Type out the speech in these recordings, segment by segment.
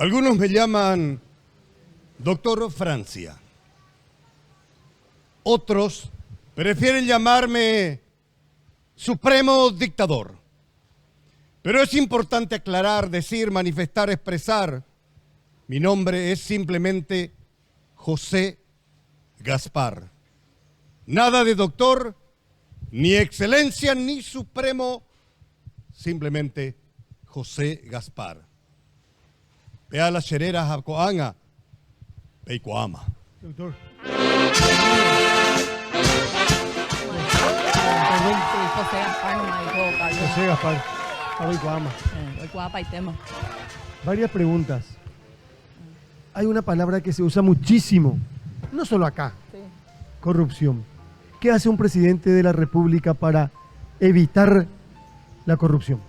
Algunos me llaman Doctor Francia. Otros prefieren llamarme Supremo Dictador. Pero es importante aclarar, decir, manifestar, expresar. Mi nombre es simplemente José Gaspar. Nada de doctor, ni excelencia, ni supremo, simplemente José Gaspar. Vea las chereras a Coanga, Peicoama. Doctor. Perdón. José Gaspar no me dijo, Carlos. José Gaspar, Peicoama. Peicoama y tema. Varias preguntas. Hay una palabra que se usa muchísimo, no solo acá, Sí. corrupción. ¿Qué hace un presidente de la República para evitar la corrupción?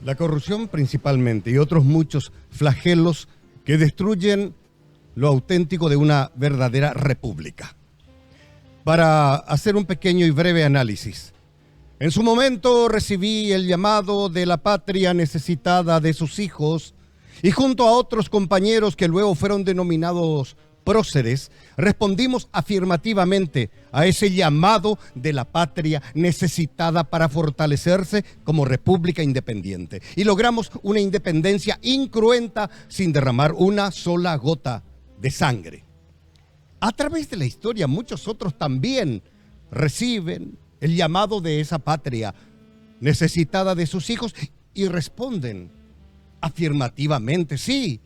La corrupción principalmente y otros muchos flagelos que destruyen lo auténtico de una verdadera república. Para hacer un pequeño y breve análisis. En su momento recibí el llamado de la patria necesitada de sus hijos y junto a otros compañeros que luego fueron denominados próceres, respondimos afirmativamente a ese llamado de la patria necesitada para fortalecerse como república independiente. Y logramos una independencia incruenta sin derramar una sola gota de sangre. A través de la historia, muchos otros también reciben el llamado de esa patria necesitada de sus hijos y responden afirmativamente, sí,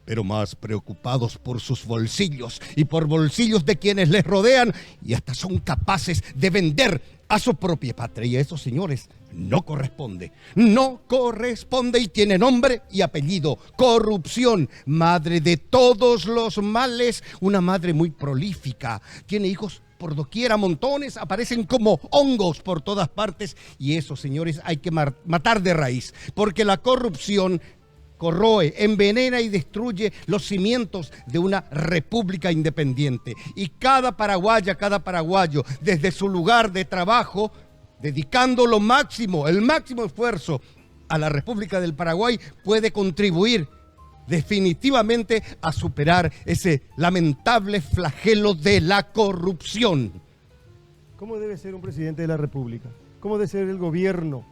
pero más preocupados por sus bolsillos y por bolsillos de quienes les rodean y hasta son capaces de vender a su propia patria. Y eso, señores, no corresponde. No corresponde y tiene nombre y apellido. Corrupción, madre de todos los males, una madre muy prolífica. Tiene hijos por doquiera, montones, aparecen como hongos por todas partes. Y eso, señores, hay que matar de raíz, porque la corrupción corroe, envenena y destruye los cimientos de una república independiente. Y cada paraguaya, cada paraguayo, desde su lugar de trabajo, dedicando lo máximo, el máximo esfuerzo a la República del Paraguay, puede contribuir definitivamente a superar ese lamentable flagelo de la corrupción. ¿Cómo debe ser un presidente de la República? ¿Cómo debe ser el gobierno?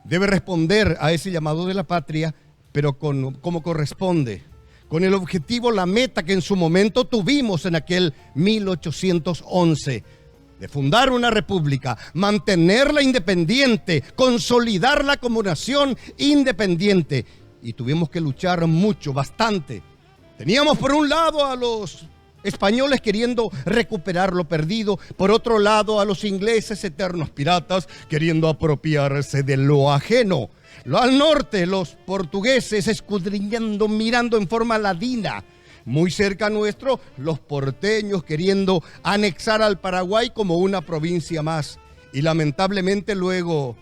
Debe responder a ese llamado de la patria, pero como corresponde, con el objetivo, la meta que en su momento tuvimos en aquel 1811, de fundar una república, mantenerla independiente, consolidarla como nación independiente. Y tuvimos que luchar mucho, bastante. Teníamos por un lado a los españoles queriendo recuperar lo perdido, por otro lado a los ingleses, eternos piratas, queriendo apropiarse de lo ajeno. Al norte, los portugueses escudriñando, mirando en forma ladina. Muy cerca nuestro, los porteños queriendo anexar al Paraguay como una provincia más. Y lamentablemente luego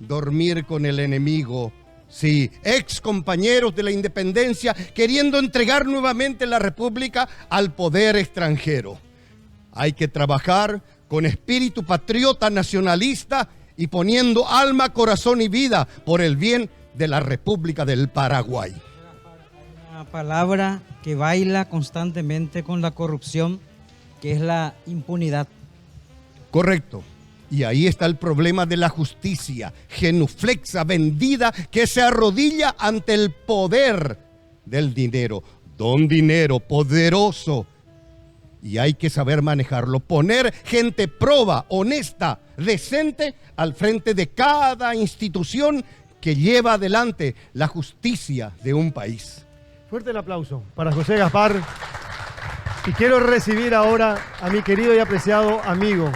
dormir con el enemigo. Sí, ex compañeros de la independencia queriendo entregar nuevamente la república al poder extranjero. Hay que trabajar con espíritu patriota nacionalista y poniendo alma, corazón y vida por el bien de la República del Paraguay. Una palabra que baila constantemente con la corrupción, que es la impunidad. Correcto. Y ahí está el problema de la justicia, genuflexa, vendida, que se arrodilla ante el poder del dinero. Don dinero, poderoso. Y hay que saber manejarlo, poner gente proba, honesta, decente al frente de cada institución que lleva adelante la justicia de un país. Fuerte el aplauso para José Gaspar. Y quiero recibir ahora a mi querido y apreciado amigo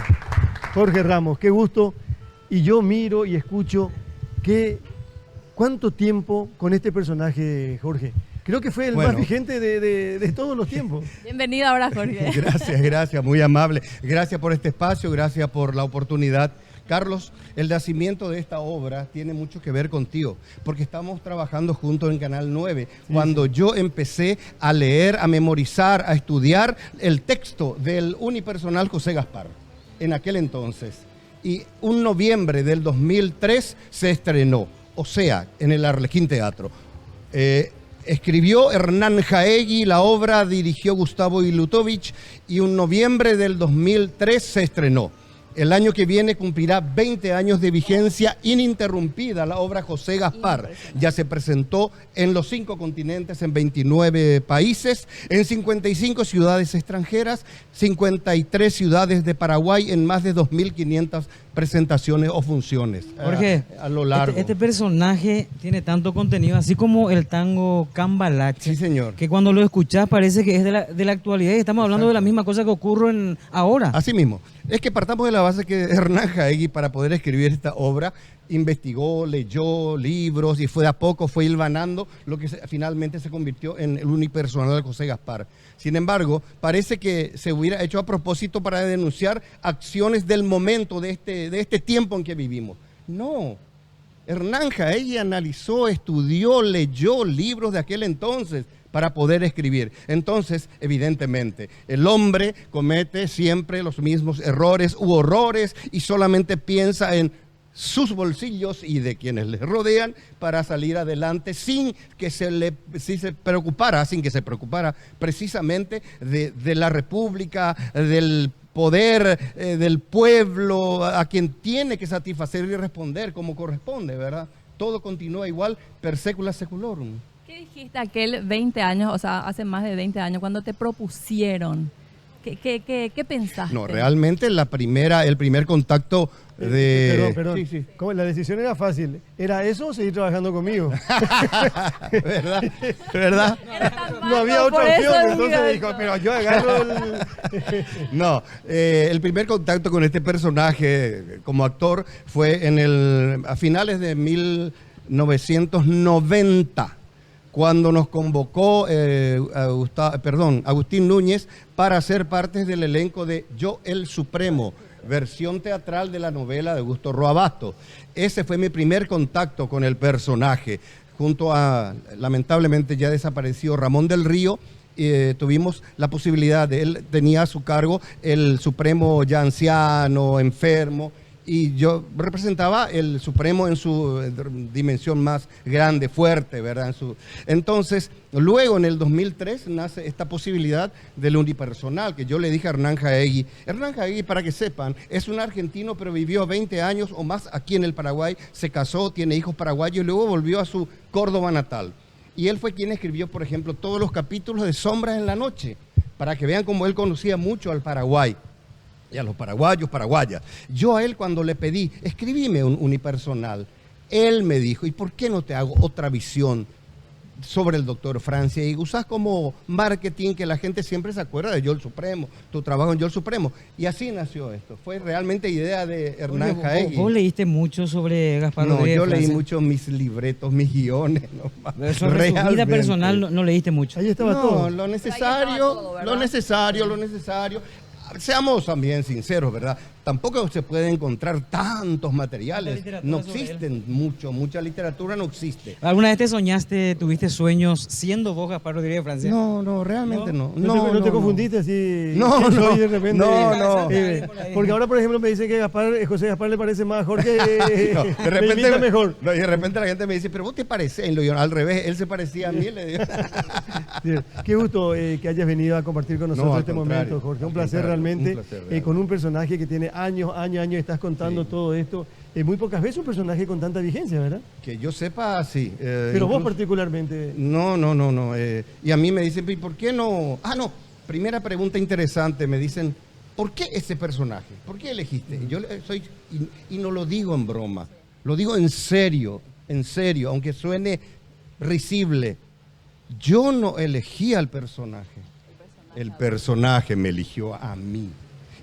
Jorge Ramos. Qué gusto y yo miro y escucho cuánto tiempo con este personaje, Jorge. Creo que fue el más vigente de todos los tiempos. Bienvenido ahora, Jorge. Gracias, muy amable. Gracias por este espacio, gracias por la oportunidad. Carlos, el nacimiento de esta obra tiene mucho que ver contigo, porque estamos trabajando juntos en Canal 9. Cuando yo empecé a leer, a memorizar, a estudiar el texto del unipersonal José Gaspar, en aquel entonces. Y un noviembre del 2003 se estrenó, o sea, en el Arlequín Teatro. Escribió Hernán Jaegui, la obra dirigió Gustavo Ilutovich y un noviembre del 2003 se estrenó. El año que viene cumplirá 20 años de vigencia ininterrumpida la obra José Gaspar. Ya se presentó en los 5 continentes, en 29 países, en 55 ciudades extranjeras, 53 ciudades de Paraguay, en más de 2.500 presentaciones o funciones. Jorge, a lo largo. Este personaje tiene tanto contenido, así como el tango Cambalache. Sí, señor. Que cuando lo escuchás parece que es de la actualidad y estamos hablando de la misma cosa que ocurre ahora. Así mismo. Es que partamos de la base que Hernán Jaegui, para poder escribir esta obra, investigó, leyó libros y fue de a poco, fue hilvanando lo que finalmente se convirtió en el unipersonal de José Gaspar. Sin embargo, parece que se hubiera hecho a propósito para denunciar acciones del momento, de este tiempo en que vivimos. No. Hernán Jaegui analizó, estudió, leyó libros de aquel entonces para poder escribir. Entonces, evidentemente, el hombre comete siempre los mismos errores u horrores y solamente piensa en sus bolsillos y de quienes le rodean para salir adelante sin que se preocupara precisamente de la República, del poder del pueblo, a quien tiene que satisfacer y responder como corresponde, ¿verdad? Todo continúa igual, per secula seculorum. ¿Qué dijiste aquel 20 años, o sea, hace más de 20 años, cuando te propusieron? ¿Qué pensaste? No, realmente el primer contacto de... Perdón. Sí. ¿Cómo? La decisión era fácil. ¿Era eso o seguir trabajando conmigo? ¿Verdad? No había otra opción, entonces dijo, pero yo agarro el... No, el primer contacto con este personaje como actor fue a finales de 1990. Cuando nos convocó Agustín Núñez para ser parte del elenco de Yo el Supremo, versión teatral de la novela de Augusto Roa Bastos. Ese fue mi primer contacto con el personaje, junto a, lamentablemente ya desaparecido, Ramón del Río. Tuvimos la posibilidad él tenía a su cargo el Supremo ya anciano, enfermo, y yo representaba el Supremo en su dimensión más grande, fuerte, ¿verdad? Entonces, luego en el 2003 nace esta posibilidad del unipersonal, que yo le dije a Hernán Jaegui. Hernán Jaegui, para que sepan, es un argentino, pero vivió 20 años o más aquí en el Paraguay, se casó, tiene hijos paraguayos y luego volvió a su Córdoba natal. Y él fue quien escribió, por ejemplo, todos los capítulos de Sombras en la Noche, para que vean cómo él conocía mucho al Paraguay y a los paraguayos, paraguayas. Yo a él cuando le pedí, escribime un unipersonal, él me dijo, ¿y por qué no te hago otra visión sobre el doctor Francia? Y usás como marketing que la gente siempre se acuerda de Yo el Supremo, tu trabajo en Yo el Supremo. Y así nació esto. Fue realmente idea de Hernán Jaegui. ¿Vos leíste mucho sobre Gaspar Rodríguez? No, yo leí mucho mis libretos, mis guiones. No, sobre su vida personal no leíste mucho. Ahí estaba todo. Lo necesario. Seamos también sinceros, ¿verdad? Tampoco se puede encontrar tantos materiales. No existen mucha literatura no existe. ¿Alguna vez te soñaste, tuviste sueños siendo vos Gaspar Rodríguez Francia? No, realmente no. ¿No te confundiste así? No. De repente, porque ahora, por ejemplo, me dicen que José Gaspar le parece más a Jorge. No, de repente mejor. No, y de repente la gente me dice, pero vos te pareces. Y yo, al revés, él se parecía a mí. Le digo. Sí, qué gusto que hayas venido a compartir con nosotros este momento, Jorge. Un placer realmente. Con un personaje que tiene años, estás contando todo esto. Muy pocas veces un personaje con tanta vigencia, ¿verdad? Que yo sepa, sí. Pero vos particularmente. No. Y a mí me dicen, ¿y por qué no? Primera pregunta interesante. Me dicen, ¿por qué ese personaje? ¿Por qué elegiste? Yo soy, y no lo digo en broma, lo digo en serio, aunque suene risible. Yo no elegí al personaje. El personaje me eligió a mí.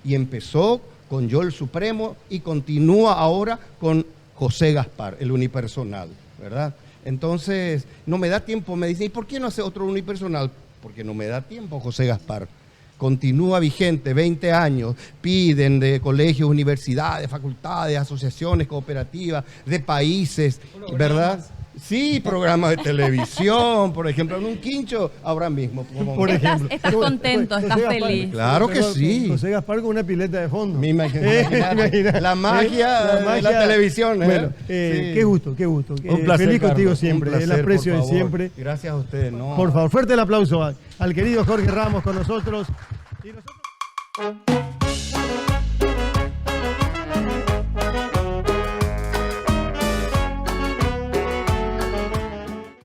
Y empezó con Yo el Supremo y continúa ahora con José Gaspar, el unipersonal, ¿verdad? Entonces, no me da tiempo, me dicen, ¿y por qué no hace otro unipersonal? Porque no me da tiempo, José Gaspar. Continúa vigente, 20 años, piden de colegios, universidades, facultades, asociaciones, cooperativas, de países, ¿verdad? Sí, programas de televisión, por ejemplo, en un quincho ahora mismo. Por ejemplo. Estás contento, estás feliz. Claro que sí. José Gaspar con una pileta de fondo. La magia de la televisión. Bueno, sí. qué gusto. Un placer, feliz contigo Carlos, siempre, un placer, el aprecio por de favor. siempre. Gracias a ustedes. No. Por favor, fuerte el aplauso al querido Jorge Ramos con nosotros. Y nosotros...